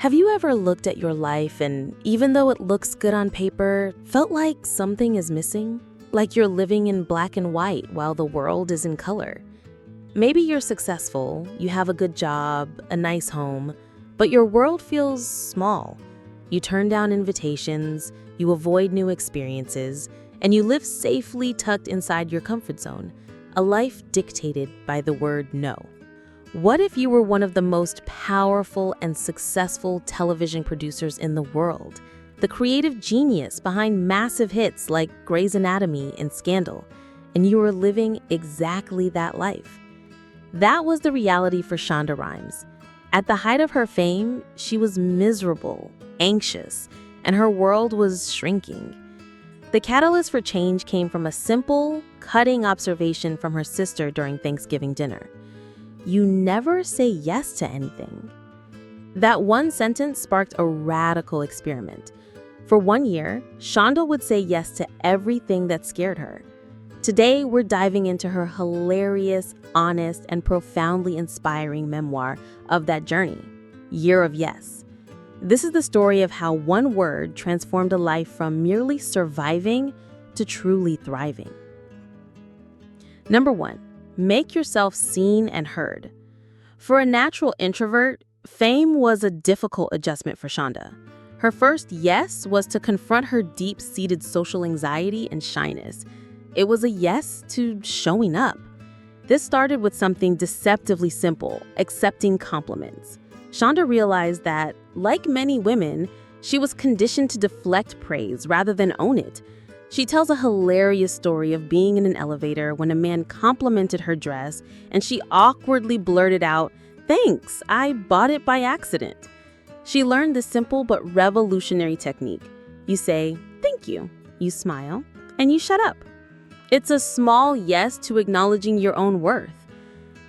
Have you ever looked at your life and, even though it looks good on paper, felt like something is missing? Like you're living in black and white while the world is in color? Maybe you're successful, you have a good job, a nice home, but your world feels small. You turn down invitations, you avoid new experiences, and you live safely tucked inside your comfort zone, a life dictated by the word no. What if you were one of the most powerful and successful television producers in the world, the creative genius behind massive hits like Grey's Anatomy and Scandal, and you were living exactly that life? That was the reality for Shonda Rhimes. At the height of her fame, she was miserable, anxious, and her world was shrinking. The catalyst for change came from a simple, cutting observation from her sister during Thanksgiving dinner. You never say yes to anything. That one sentence sparked a radical experiment. For 1 year, Shonda would say yes to everything that scared her. Today, we're diving into her hilarious, honest, and profoundly inspiring memoir of that journey, Year of Yes. This is the story of how one word transformed a life from merely surviving to truly thriving. Number 1. Make yourself seen and heard. For a natural introvert, fame was a difficult adjustment for Shonda. Her first yes was to confront her deep-seated social anxiety and shyness. It was a yes to showing up. This started with something deceptively simple, accepting compliments. Shonda realized that, like many women, she was conditioned to deflect praise rather than own it. She tells a hilarious story of being in an elevator when a man complimented her dress and she awkwardly blurted out, "Thanks, I bought it by accident." She learned this simple but revolutionary technique. You say, "Thank you," you smile, and you shut up. It's a small yes to acknowledging your own worth.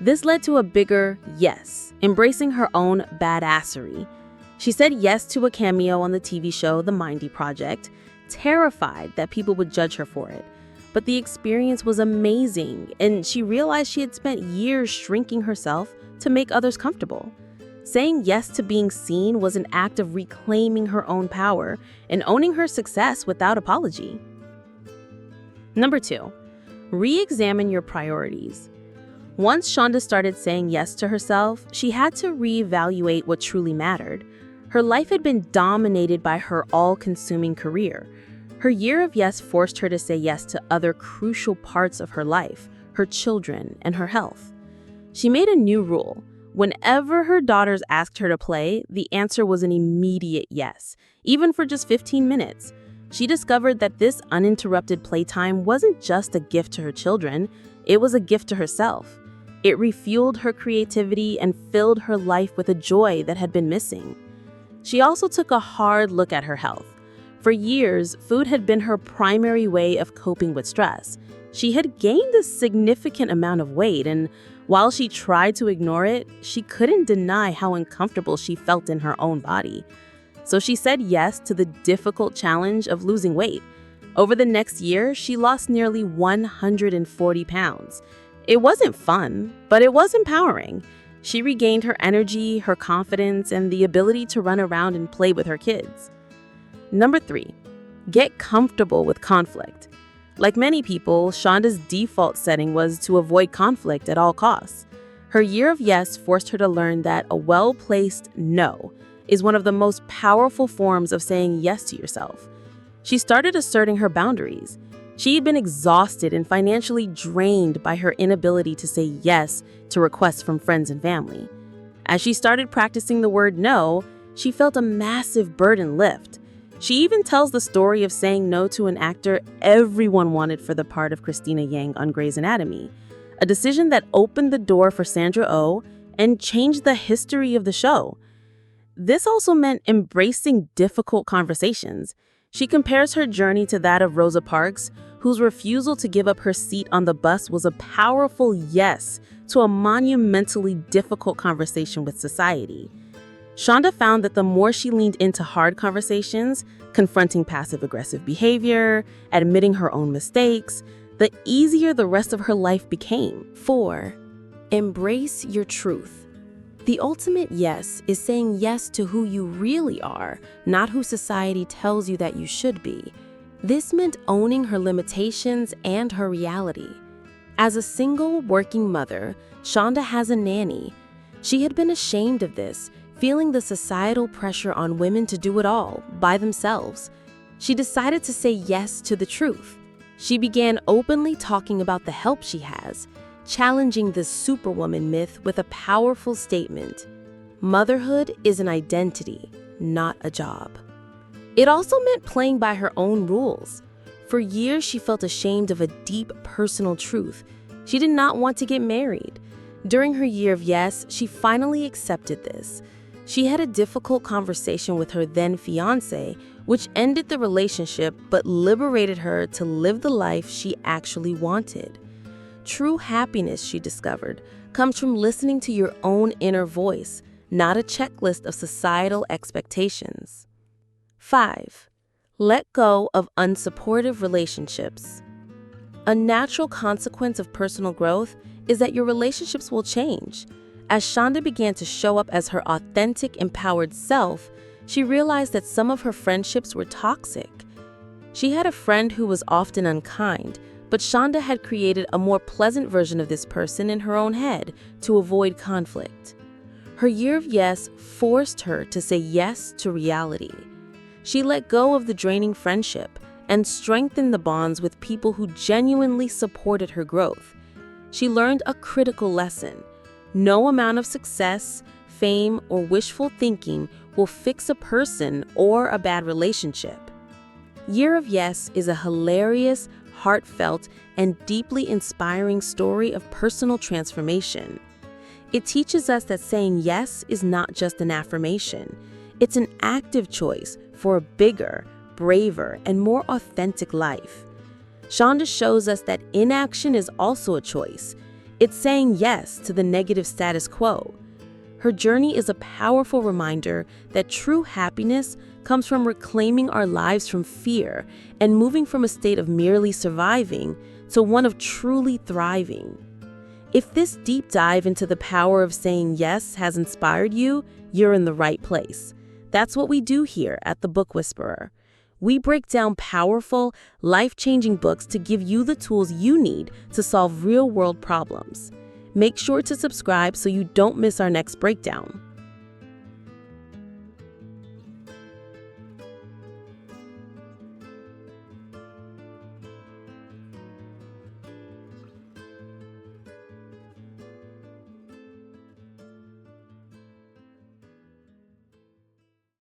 This led to a bigger yes, embracing her own badassery. She said yes to a cameo on the TV show The Mindy Project, terrified that people would judge her for it. But the experience was amazing, and she realized she had spent years shrinking herself to make others comfortable. Saying yes to being seen was an act of reclaiming her own power and owning her success without apology. Number 2, re-examine your priorities. Once Shonda started saying yes to herself, she had to reevaluate what truly mattered. Her life had been dominated by her all-consuming career. Her year of yes forced her to say yes to other crucial parts of her life, her children, and her health. She made a new rule. Whenever her daughters asked her to play, the answer was an immediate yes, even for just 15 minutes. She discovered that this uninterrupted playtime wasn't just a gift to her children, it was a gift to herself. It refueled her creativity and filled her life with a joy that had been missing. She also took a hard look at her health. For years, food had been her primary way of coping with stress. She had gained a significant amount of weight, and while she tried to ignore it, she couldn't deny how uncomfortable she felt in her own body. So she said yes to the difficult challenge of losing weight. Over the next year, she lost nearly 140 pounds. It wasn't fun, but it was empowering. She regained her energy, her confidence, and the ability to run around and play with her kids. Number 3, get comfortable with conflict. Like many people, Shonda's default setting was to avoid conflict at all costs. Her year of yes forced her to learn that a well-placed no is one of the most powerful forms of saying yes to yourself. She started asserting her boundaries. She had been exhausted and financially drained by her inability to say yes to requests from friends and family. As she started practicing the word no, she felt a massive burden lift. She even tells the story of saying no to an actor everyone wanted for the part of Christina Yang on Grey's Anatomy, a decision that opened the door for Sandra Oh and changed the history of the show. This also meant embracing difficult conversations. She compares her journey to that of Rosa Parks, whose refusal to give up her seat on the bus was a powerful yes to a monumentally difficult conversation with society. Shonda found that the more she leaned into hard conversations, confronting passive-aggressive behavior, admitting her own mistakes, the easier the rest of her life became. 4, embrace your truth. The ultimate yes is saying yes to who you really are, not who society tells you that you should be. This meant owning her limitations and her reality. As a single working mother, Shonda has a nanny. She had been ashamed of this, feeling the societal pressure on women to do it all by themselves. She decided to say yes to the truth. She began openly talking about the help she has, challenging the superwoman myth with a powerful statement: motherhood is an identity, not a job. It also meant playing by her own rules. For years, she felt ashamed of a deep personal truth. She did not want to get married. During her year of yes, she finally accepted this. She had a difficult conversation with her then fiancé, which ended the relationship but liberated her to live the life she actually wanted. True happiness, she discovered, comes from listening to your own inner voice, not a checklist of societal expectations. 5. Let go of unsupportive relationships. A natural consequence of personal growth is that your relationships will change. As Shonda began to show up as her authentic, empowered self, she realized that some of her friendships were toxic. She had a friend who was often unkind, but Shonda had created a more pleasant version of this person in her own head to avoid conflict. Her year of yes forced her to say yes to reality. She let go of the draining friendship and strengthened the bonds with people who genuinely supported her growth. She learned a critical lesson. No amount of success, fame, or wishful thinking will fix a person or a bad relationship. Year of Yes is a hilarious, heartfelt, and deeply inspiring story of personal transformation. It teaches us that saying yes is not just an affirmation. It's an active choice for a bigger, braver, and more authentic life. Shonda shows us that inaction is also a choice. It's saying yes to the negative status quo. Her journey is a powerful reminder that true happiness comes from reclaiming our lives from fear and moving from a state of merely surviving to one of truly thriving. If this deep dive into the power of saying yes has inspired you, you're in the right place. That's what we do here at The Book Whisperer. We break down powerful, life-changing books to give you the tools you need to solve real-world problems. Make sure to subscribe so you don't miss our next breakdown.